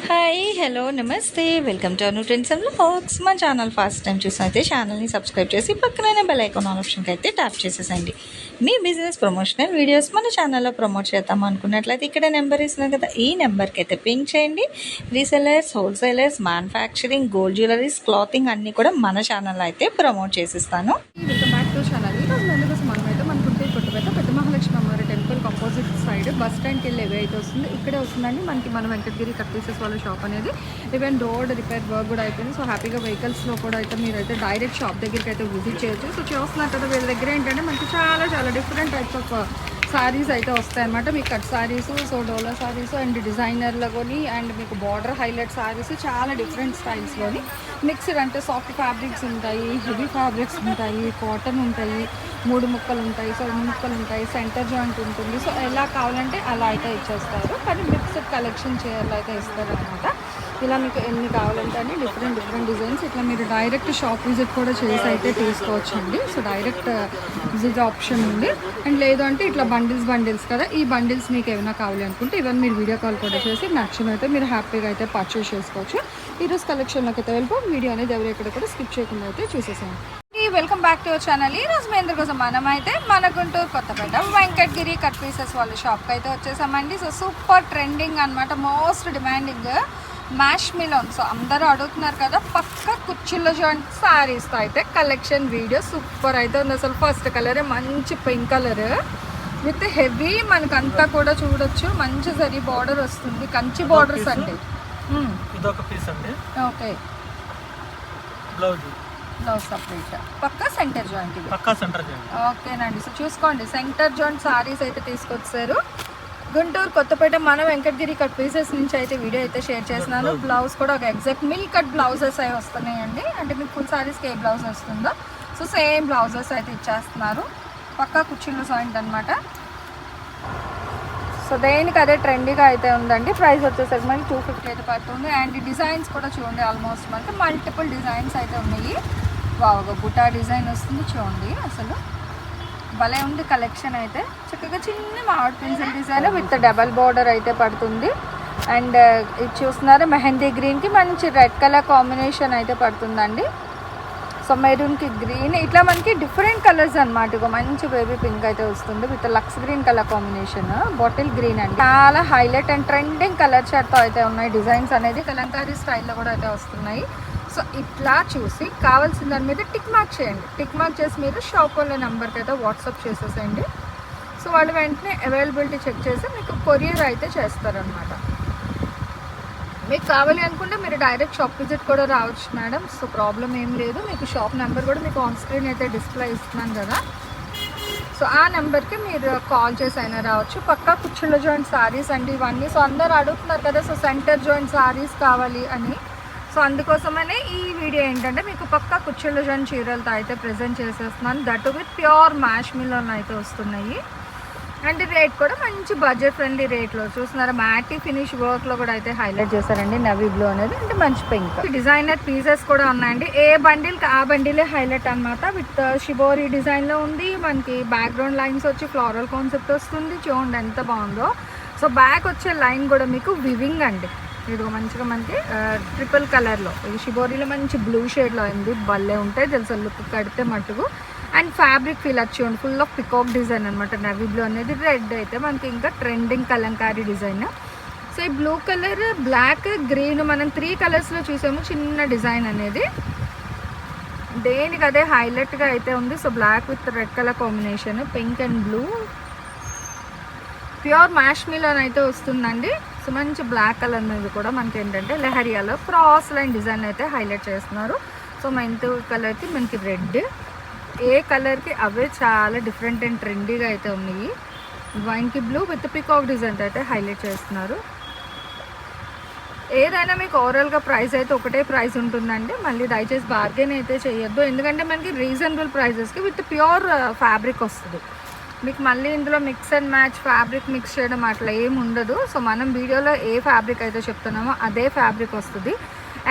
Hi hello నమస్తే welcome to Anu trends and vlogs. మా channel first time చూసినైతే ఛానల్ని subscribe చేసి పక్కనైన బెల్ ఐకాన్ ఆప్షన్కి అయితే ట్యాప్ చేసేసండి. మీ బిజినెస్ ప్రమోషనల్ వీడియోస్ మన ఛానల్లో ప్రమోట్ చేద్దాం అనుకున్నట్లయితే ఇక్కడ నెంబర్ ఇస్తున్నాం కదా, ఈ నెంబర్కి అయితే పింక్ చేయండి. Resellers, wholesalers, manufacturing, gold jewelleries, clothing అన్నీ కూడా మన ఛానల్లో అయితే ప్రమోట్ చేసేస్తాను. Welcome back to channel. ఈరోజు ఎందుకోసం మనమైతే మన గుంటూరు కొత్తపేట పెద్ద మహాలక్ష్మి అమ్మవారి టెంపుల్ ఆపోజిట్ సైడ్ బస్ స్టాండ్కి వెళ్ళి ఏవే అయితే వస్తుంది ఇక్కడే వస్తుందండి మనకి మన వెంకటగిరి కట్ పీసెస్ వాళ్ళ షాప్ అనేది. ఈవెన్ రోడ్ రిపేర్ వర్క్ కూడా అయిపోయింది. సో హ్యాపీగా వెహికల్స్లో కూడా అయితే మీరు అయితే డైరెక్ట్ షాప్ దగ్గరికి అయితే విజిట్ చేయొచ్చు. సో చూస్తున్నారు కదా, వీళ్ళ దగ్గర ఏంటంటే మనకి చాలా డిఫరెంట్ టైప్స్ ఆఫ్ సారీస్ అయితే వస్తాయి అన్నమాట. మీకు cut saris, so Dola saris and డిజైనర్లలోని అండ్ మీకు బార్డర్ హైలైట్ సారీస్ చాలా డిఫరెంట్ స్టైల్స్లోని మిక్స్డ్, అంటే సాఫ్ట్ ఫ్యాబ్రిక్స్ ఉంటాయి, హెవీ ఫ్యాబ్రిక్స్ ఉంటాయి, కాటన్ ఉంటాయి, 3 ముక్కలు ఉంటాయి, సో 2 ముక్కలు ఉంటాయి, సెంటర్ జాయింట్ ఉంటుంది. సో ఎలా కావాలంటే అలా అయితే ఇచ్చేస్తారు, కానీ మిక్స్డ్ కలెక్షన్ చేయాలి అయితే ఇస్తారు అనమాట. ఇలా మీకు ఎన్ని కావాలంటే అని డిఫరెంట్ డిజైన్స్ ఇట్లా మీరు డైరెక్ట్ షాప్ విజిట్ కూడా చేసి అయితే తీసుకోవచ్చు అండి. సో డైరెక్ట్ విజిట్ ఆప్షన్ ఉంది. అండ్ లేదు అంటే ఇట్లా బండిల్స్ కదా, ఈ బండిల్స్ మీకు ఏమైనా కావాలి అనుకుంటే ఈవెన్ మీరు వీడియో కాల్ కూడా చేసి నచ్చిన అయితే మీరు హ్యాపీగా అయితే పర్చేస్ చేసుకోవచ్చు. ఈరోజు కలెక్షన్లోకి అయితే వెళ్ళిపో వీడియో అనేది ఎవరు ఎక్కడ కూడా స్కిప్ చేయకుండా అయితే చూసేసాను. Welcome back to our channel. ఈ రోజు మీ అందరి కోసం మనమైతే మన గుంటూరు కొత్తపేట వెంకటగిరి కట్ పీసెస్ వాళ్ళ షాప్కి అయితే వచ్చేసామండి. సో సూపర్ ట్రెండింగ్ అనమాట, మోస్ట్ డిమాండింగ్ మ్యాష్ మిలోన్. సో అందరూ అడుగుతున్నారు కదా, పక్క కుర్చీలో జాయింట్ శారీస్తో అయితే కలెక్షన్ వీడియో సూపర్ అయితే ఉంది. అసలు ఫస్ట్ కలరే మంచి పింక్ కలర్ విత్ హెవీ, మనకంతా కూడా చూడొచ్చు మంచి జరీ బార్డర్ వస్తుంది, కంచి బార్డర్స్ అండి. ఓకే, బ్లౌజ్ సపరేట్, పక్కా సెంటర్ జాయింట్ ఇది. ఓకేనండి. సో చూసుకోండి, సెంటర్ జాయింట్ సారీస్ అయితే తీసుకొచ్చారు. గుంటూరు కొత్తపేట మన వెంకటగిరి కట్ పీసెస్ నుంచి అయితే వీడియో అయితే షేర్ చేస్తున్నాను. బ్లౌజ్ కూడా ఒక ఎగ్జాక్ట్ మిల్ కట్ బ్లౌజెస్ అవి వస్తున్నాయండి. అంటే మీకు ఫుల్ సారీస్కి ఏ బ్లౌజ్ వస్తుందో సో సేమ్ బ్లౌజెస్ అయితే ఇచ్చేస్తున్నారు. పక్కా కుర్చీలో జాయింట్ అనమాట. సో దేనికి అదే ట్రెండీగా అయితే ఉందండి. ప్రైస్ వచ్చేసరికి మనకి 250 అయితే పడుతుంది. అండ్ డిజైన్స్ కూడా చూడండి, ఆల్మోస్ట్ మనకి మల్టిపుల్ డిజైన్స్ అయితే ఉన్నాయి. బాగా బుటా డిజైన్ వస్తుంది చూడండి, అసలు భలే ఉంది కలెక్షన్ అయితే. చక్కగా చిన్న మామిడి pencil design with double border అయితే పడుతుంది. అండ్ ఇది చూస్తున్నారు మెహందీ గ్రీన్కి మంచి రెడ్ కలర్ కాంబినేషన్ అయితే పడుతుందండి. సో మెరూన్కి గ్రీన్, ఇట్లా మనకి డిఫరెంట్ కలర్స్ అనమాట. ఇక మంచి బేబీ పింక్ అయితే వస్తుంది with lux green colour combination, bottle green అండి. చాలా హైలైట్ అండ్ ట్రెండింగ్ కలర్ చార్ట్తో అయితే ఉన్నాయి. డిజైన్స్ అనేది కలంకారీ స్టైల్లో కూడా అయితే వస్తున్నాయి. సో ఇట్లా చూసి కావాల్సిన దాని మీద టిక్ మార్క్ చేయండి. టిక్ మార్క్ చేసి మీరు షాప్ వాళ్ళ నెంబర్కి అయితే వాట్సాప్ చేసేసేయండి. సో వాళ్ళు వెంటనే అవైలబిలిటీ చెక్ చేసి మీకు కొరియర్ అయితే చేస్తారనమాట. మీకు కావాలి అనుకుంటే మీరు డైరెక్ట్ షాప్ విజిట్ కూడా రావచ్చు మేడం. సో ప్రాబ్లం ఏం లేదు. మీకు షాప్ నెంబర్ కూడా మీకు ఆన్ స్క్రీన్ అయితే డిస్ప్లే ఇస్తున్నాను కదా, సో ఆ నెంబర్కి మీరు కాల్ చేసి అయినా రావచ్చు. పక్కా కుర్చీలో జాయింట్ సారీస్ అండి ఇవన్నీ. సో అందరు అడుగుతున్నారు కదా, సో సెంటర్ జాయింట్ సారీస్ కావాలి అని. సో అందుకోసమనే ఈ వీడియో ఏంటంటే మీకు పక్కా కుర్చీలో జాయింట్ చీరలతో అయితే ప్రజెంట్ చేసేస్తున్నాను. That with pure musk melon అయితే వస్తున్నాయి. అండ్ రేట్ కూడా మంచి బడ్జెట్ ఫ్రెండ్లీ రేట్లో చూస్తున్నారా. మ్యాటీ ఫినిష్ వర్క్లో కూడా అయితే హైలైట్ చేశారండి. నవీ బ్లూ అనేది అంటే మంచి పింక్. డిజైనర్ పీసెస్ కూడా ఉన్నాయండి. ఏ బండిల్కి ఆ బండిలే హైలైట్ అనమాట. విత్ షిబోరీ డిజైన్లో ఉంది. మనకి బ్యాక్గ్రౌండ్ లైన్స్ వచ్చి ఫ్లోరల్ కాన్సెప్ట్ వస్తుంది. చూడండి ఎంత బాగుందో. సో బ్యాక్ వచ్చే లైన్ కూడా మీకు వివింగ్ అండి. ఇది మంచిగా మనకి ట్రిపుల్ కలర్లో, ఇది షిబోరీలో మంచి బ్లూ షేడ్లో ఉంది. భలే ఉంటాయి తెలుసా లుక్ కడితే మట్టుకు. అండ్ ఫ్యాబ్రిక్ ఫీల్ వచ్చి ఫుల్ ఆఫ్ పికాక్ డిజైన్ అనమాట. నవీ బ్లూ అనేది రెడ్ అయితే మనకి ఇంకా ట్రెండింగ్ కలంకారీ డిజైన్. సో ఈ బ్లూ కలర్, బ్లాక్, గ్రీన్ మనం 3 కలర్స్లో చూసాము. చిన్న డిజైన్ అనేది దేనికి అదే హైలైట్గా అయితే ఉంది. So black with red colour combination, pink and blue, pure musk melon అయితే వస్తుందండి. సో మంచి బ్లాక్ కలర్ మీద కూడా మనకి ఏంటంటే లెహరియాలో క్రాస్ లైన్ డిజైన్ అయితే హైలైట్ చేస్తున్నారు. సో మెంతు కలర్కి మనకి రెడ్, ఏ కలర్కి అవే చాలా డిఫరెంట్ అండ్ ట్రెండీగా అయితే ఉన్నాయి. వైన్కి బ్లూ విత్ పికాక్ డిజైన్ అయితే హైలైట్ చేస్తున్నారు. ఏదైనా మీకు ఓవరాల్గా ప్రైస్ అయితే ఒకటే ప్రైస్ ఉంటుందండి. మళ్ళీ దయచేసి బార్గెన్ అయితే చేయొద్దు, ఎందుకంటే మనకి రీజనబుల్ ప్రైజెస్కి విత్ ప్యూర్ ఫ్యాబ్రిక్ వస్తుంది. మీకు మళ్ళీ ఇందులో mix and match fabric mix చేయడం అట్లా ఏమి ఉండదు. సో మనం వీడియోలో ఏ ఫ్యాబ్రిక్ అయితే చెప్తున్నామో అదే ఫ్యాబ్రిక్ వస్తుంది.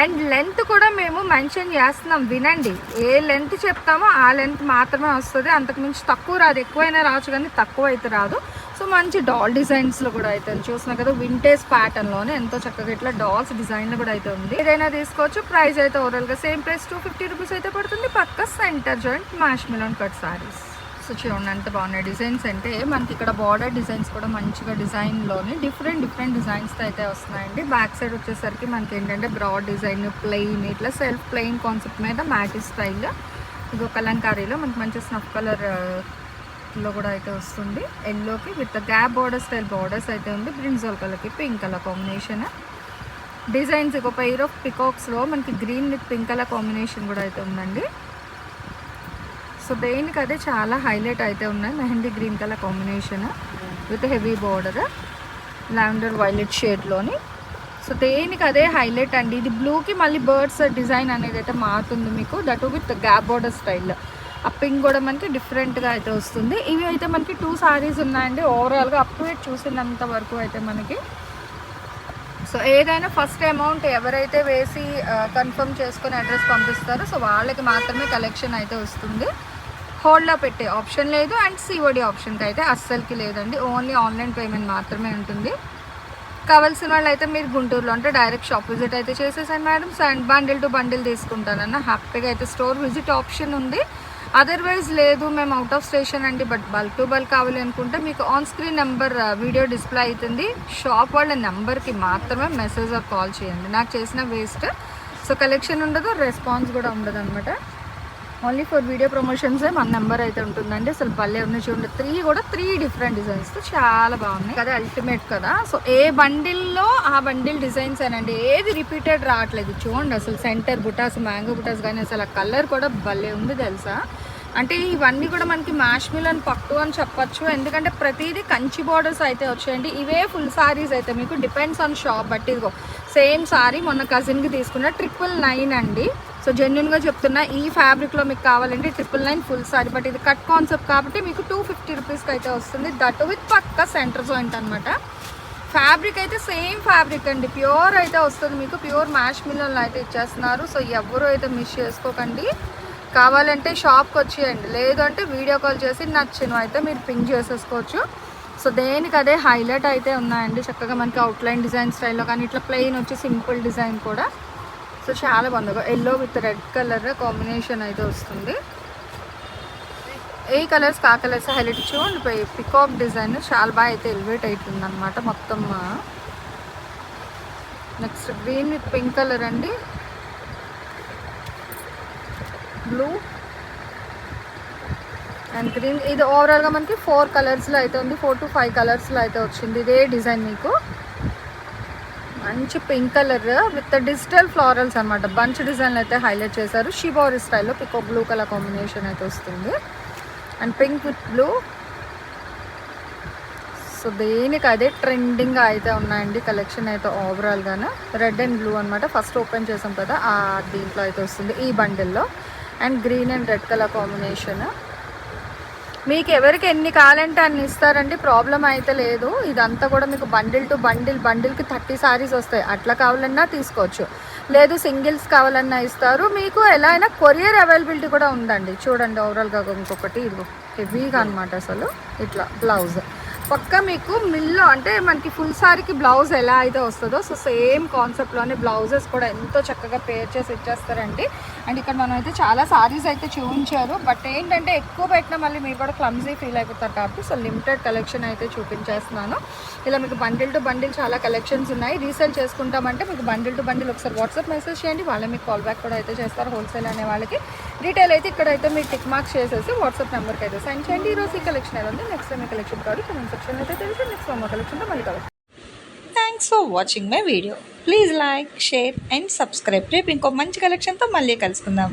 అండ్ లెంత్ కూడా మేము మెన్షన్ చేస్తున్నాం, వినండి. ఏ లెంత్ చెప్తామో ఆ లెంత్ మాత్రమే వస్తుంది, అంతకుమించి తక్కువ రాదు. ఎక్కువైనా రావచ్చు కానీ తక్కువ అయితే రాదు. సో మంచి డాల్ డిజైన్స్లో కూడా అయితే చూస్తున్నా కదా, వింటేజ్ ప్యాటర్న్లోనే ఎంతో చక్కగా ఇట్లా డాల్స్ డిజైన్లో కూడా అయితే ఉంది. ఏదైనా తీసుకోవచ్చు. ప్రైస్ అయితే ఓవరాల్గా సేమ్ ప్రైస్ 250 రూపీస్ అయితే పడుతుంది. పక్క centre joint mash melon cut saris. So చూడండి ఎంత బాగున్నాయి డిజైన్స్. అంటే మనకి ఇక్కడ బార్డర్ డిజైన్స్ కూడా మంచిగా డిజైన్లోనే డిఫరెంట్ డిజైన్స్తో అయితే వస్తున్నాయండి. బ్యాక్ సైడ్ వచ్చేసరికి మనకి ఏంటంటే బ్రాడ్ డిజైన్, ప్లెయిన్, ఇట్లా సెల్ఫ్ ప్లెయిన్ కాన్సెప్ట్ మీద మ్యాటి స్టైల్, ఇగో కలంకారీలో మనకి మంచి స్నఫ్ కలర్ లో కూడా అయితే వస్తుంది. ఎల్లోకి with gap border style borders అయితే ఉంది. బ్రింజాల్ కలర్కి పింక్ కలర్ కాంబినేషన్ డిజైన్స్. ఒక పెయిర్ ఆఫ్ పికాక్స్లో మనకి green with pink colour combination కూడా అయితే ఉందండి. సో దేనికి అదే చాలా హైలైట్ అయితే ఉన్నాయి. Mehndi green colour combination with heavy border, lavender violet షేడ్లోని. సో దేనికి అదే హైలైట్ అండి. ఇది బ్లూకి మళ్ళీ బర్డ్స్ డిజైన్ అనేది అయితే మారుతుంది మీకు, that with gap border style. ఆ పింక్ కూడా మనకి డిఫరెంట్గా అయితే వస్తుంది. ఇవి అయితే మనకి 2 సారీస్ ఉన్నాయండి ఓవరాల్గా అప్ టు డేట్ చూసినంత వరకు అయితే మనకి. సో ఏదైనా ఫస్ట్ అమౌంట్ ఎవరైతే వేసి కన్ఫర్మ్ చేసుకొని అడ్రస్ పంపిస్తారో సో వాళ్ళకి మాత్రమే కలెక్షన్ అయితే వస్తుంది. హోల్డ్లో పెట్టే ఆప్షన్ లేదు అండ్ సిఓడి ఆప్షన్కి అయితే అస్సలకి లేదండి. ఓన్లీ ఆన్లైన్ పేమెంట్ మాత్రమే ఉంటుంది. కావాల్సిన వాళ్ళు అయితే మీరు గుంటూరులో అంటే డైరెక్ట్ షాప్ విజిట్ అయితే చేసేసాను madam. And bundle to bundle తీసుకుంటానన్న హ్యాపీగా అయితే స్టోర్ విజిట్ ఆప్షన్ ఉంది. అదర్వైజ్ లేదు మేము అవుట్ ఆఫ్ స్టేషన్ అండి బట్ బల్క్ టు బల్క్ కావాలి అనుకుంటే మీకు on screen number video display అవుతుంది. షాప్ వాళ్ళ నెంబర్కి మాత్రమే మెసేజ్ ఆర్ కాల్ చేయండి. నాకు చేసిన వేస్ట్. సో కలెక్షన్ ఉండదు, రెస్పాన్స్ కూడా ఉండదు అనమాట. ఓన్లీ ఫర్ వీడియో ప్రమోషన్సే మన నెంబర్ అయితే ఉంటుందండి. అసలు భలే ఉన్నాయి చూడండి. 3 డిఫరెంట్ డిజైన్స్తో చాలా బాగున్నాయి కదా, అల్టిమేట్ కదా. సో ఏ బండిల్లో ఆ బండిల్ డిజైన్స్ అనండి, ఏది రిపీటెడ్ రావట్లేదు చూడండి. అసలు సెంటర్ బుటాస్, మ్యాంగో బుటాస్ కానీ అసలు ఆ కలర్ కూడా భలే ఉంది తెలుసా. అంటే ఇవన్నీ కూడా మనకి మ్యాష్ మిలన్ పట్టు అని చెప్పచ్చు. ఎందుకంటే ప్రతిదీ కంచి బార్డర్స్ అయితే వచ్చాయండి. ఇవే ఫుల్ సారీస్ అయితే మీకు డిపెండ్స్ ఆన్ షాప్ బట్టి. ఇదిగో సేమ్ సారీ మొన్న కజిన్కి తీసుకున్న 999 అండి. సో జెన్యున్గా చెప్తున్నా, ఈ ఫ్యాబ్రిక్లో మీకు కావాలంటే 999 ఫుల్ సారీ. బట్ ఇది కట్ కాన్సెప్ట్ కాబట్టి మీకు 250 రూపీస్కి అయితే వస్తుంది. దట్ విత్ పక్క సెంటర్ జాయింట్ అనమాట. ఫ్యాబ్రిక్ అయితే సేమ్ ఫ్యాబ్రిక్ అండి, ప్యూర్ అయితే వస్తుంది మీకు. ప్యూర్ మ్యాష్ మిలన్లో అయితే ఇచ్చేస్తున్నారు. సో ఎవరు అయితే మిస్ చేసుకోకండి. కావాలంటే షాప్కి వచ్చేయండి, లేదు అంటే వీడియో కాల్ చేసి నచ్చినవి అయితే మీరు పింక్ చేసేసుకోవచ్చు. సో దేనికి అదే హైలైట్ అయితే ఉన్నాయండి. చక్కగా మనకి అవుట్లైన్ డిజైన్ స్టైల్లో కానీ ఇట్లా ప్లెయిన్ వచ్చి సింపుల్ డిజైన్ కూడా. సో చాలా బాగుంది. Yellow with red colour combination అయితే వస్తుంది. ఏ కలర్స్ కా కలర్స్ హైలైట్ చూడండి. పికాక్ డిజైన్ చాలా బాగా అయితే ఎలివేట్ అవుతుంది అనమాట మొత్తం. Next green with pink colour అండి, బ్లూ అండ్ గ్రీన్. ఇది ఓవరాల్గా మనకి 4 కలర్స్లో అయితే ఉంది. 4 to 5 కలర్స్లో అయితే వచ్చింది ఇదే డిజైన్ మీకు. మంచి pink colour with digital florals అనమాట. బంచ్ డిజైన్లు అయితే హైలైట్ చేశారు. షిబోరి స్టైల్లో పికో బ్లూ కలర్ కాంబినేషన్ అయితే వస్తుంది. And pink with blue. So దేనికి అదే ట్రెండింగ్గా అయితే ఉన్నాయండి కలెక్షన్ అయితే ఓవరాల్గాను. రెడ్ అండ్ బ్లూ అనమాట. ఫస్ట్ ఓపెన్ చేసాం కదా దీంట్లో అయితే వస్తుంది ఈ బండిల్లో. And green and red colour combination. మీకు ఎవరికి ఎన్ని కావాలంటే అన్ని ఇస్తారండి, ప్రాబ్లం అయితే లేదు. ఇదంతా కూడా మీకు బండిల్ టు బండిల్కి 30 సారీస్ వస్తాయి. అట్లా కావాలన్నా తీసుకోవచ్చు, లేదు సింగిల్స్ కావాలన్నా ఇస్తారు. మీకు ఎలా అయినా కొరియర్ అవైలబిలిటీ కూడా ఉందండి. చూడండి ఓవరాల్గా ఇంకొకటి ఇదిగో హెవీగా అనమాట. అసలు ఇట్లా బ్లౌజ్ పక్క మీకు మిల్లో అంటే మనకి ఫుల్ సారీకి బ్లౌజ్ ఎలా అయితే వస్తుందో సో సేమ్ కాన్సెప్ట్లోనే బ్లౌజెస్ కూడా ఎంతో చక్కగా పేర్ చేసి ఇచ్చేస్తారండి. అండ్ ఇక్కడ మనం అయితే చాలా సారీస్ అయితే చూపించారు. బట్ ఏంటంటే ఎక్కువ పెట్టినా మళ్ళీ మీరు కూడా క్లమ్జీ ఫీల్ అయిపోతారు కాబట్టి సో లిమిటెడ్ కలెక్షన్ అయితే చూపించేస్తున్నాను. ఇలా మీకు బండిల్ టు బండిల్ చాలా కలెక్షన్స్ ఉన్నాయి. రీసేల్ చేసుకుంటామంటే మీకు బండిల్ టు బండిల్ ఒకసారి వాట్సాప్ మెసేజ్ చేయండి, వాళ్ళే మీకు కాల్ బ్యాక్ కూడా అయితే చేస్తారు. హోల్సేల్ అనే వాళ్ళకి రీటైల్ అయితే ఇక్కడైతే మీరు టిక్ మార్క్స్ చేసేసి వాట్సాప్ నెంబర్కి అయితే సెండ్ చేయండి. ఈరోజు ఈ కలెక్షన్ ఎలా ఉంది, నెక్స్ట్ టైం ఈ కలెక్షన్ కావాలి కమెంట్ సెక్షన్ అయితే తెలిసి నెక్స్ట్ టైం కలెక్షన్తో మళ్ళీ collection. Thanks for watching my video. Please like, share and subscribe. రేపు ఇంకో మంచి కలెక్షన్తో మళ్ళీ కలుసుకుందాం.